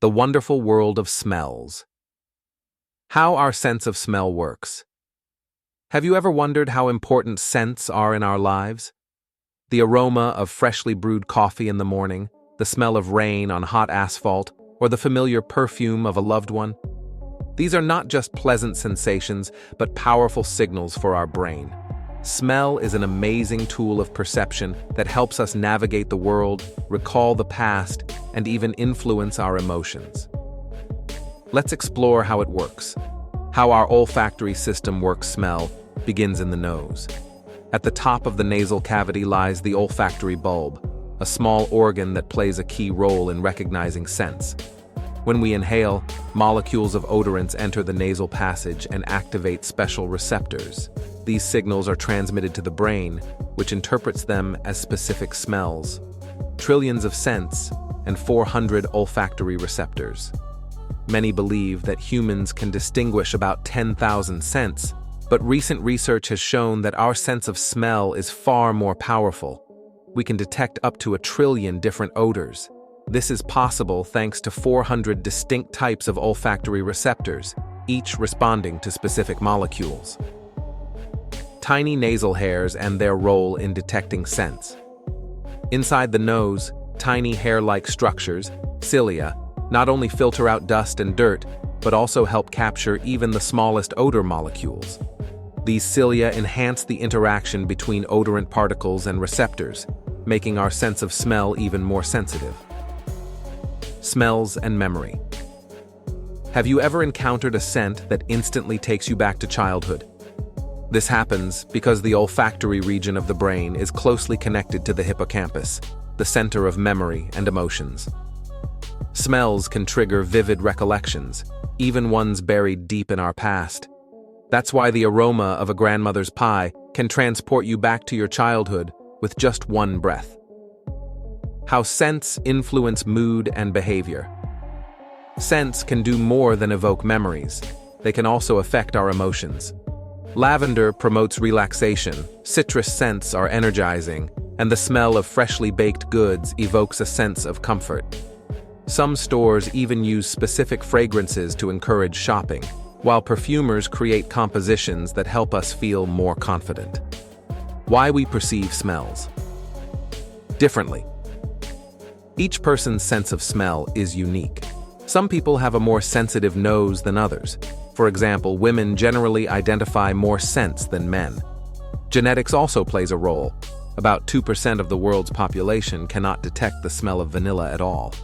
The wonderful world of smells. How our sense of smell works. Have you ever wondered how important scents are in our lives? The aroma of freshly brewed coffee in the morning, the smell of rain on hot asphalt, or the familiar perfume of a loved one? These are not just pleasant sensations, but powerful signals for our brain. Smell is an amazing tool of perception that helps us navigate the world, recall the past, and even influence our emotions. Let's explore how it works. How our olfactory system works. Smell begins in the nose. At the top of the nasal cavity lies the olfactory bulb, a small organ that plays a key role in recognizing scents. When we inhale, molecules of odorants enter the nasal passage and activate special receptors. These signals are transmitted to the brain, which interprets them as specific smells. Trillions of scents and 400 olfactory receptors. Many believe that humans can distinguish about 10,000 scents, but recent research has shown that our sense of smell is far more powerful. We can detect up to 1 trillion different odors. This is possible thanks to 400 distinct types of olfactory receptors, each responding to specific molecules. Tiny nasal hairs and their role in detecting scents. Inside the nose, tiny hair-like structures, cilia, not only filter out dust and dirt, but also help capture even the smallest odor molecules. These cilia enhance the interaction between odorant particles and receptors, making our sense of smell even more sensitive. Smells and memory. Have you ever encountered a scent that instantly takes you back to childhood? This happens because the olfactory region of the brain is closely connected to the hippocampus, the center of memory and emotions. Smells can trigger vivid recollections, even ones buried deep in our past. That's why the aroma of a grandmother's pie can transport you back to your childhood with just one breath. How scents influence mood and behavior. Scents can do more than evoke memories. They can also affect our emotions. Lavender promotes relaxation, citrus scents are energizing, and the smell of freshly baked goods evokes a sense of comfort. Some stores even use specific fragrances to encourage shopping, while perfumers create compositions that help us feel more confident. Why we perceive smells differently. Each person's sense of smell is unique. Some people have a more sensitive nose than others. For example, women generally identify more scents than men. Genetics also plays a role. About 2% of the world's population cannot detect the smell of vanilla at all.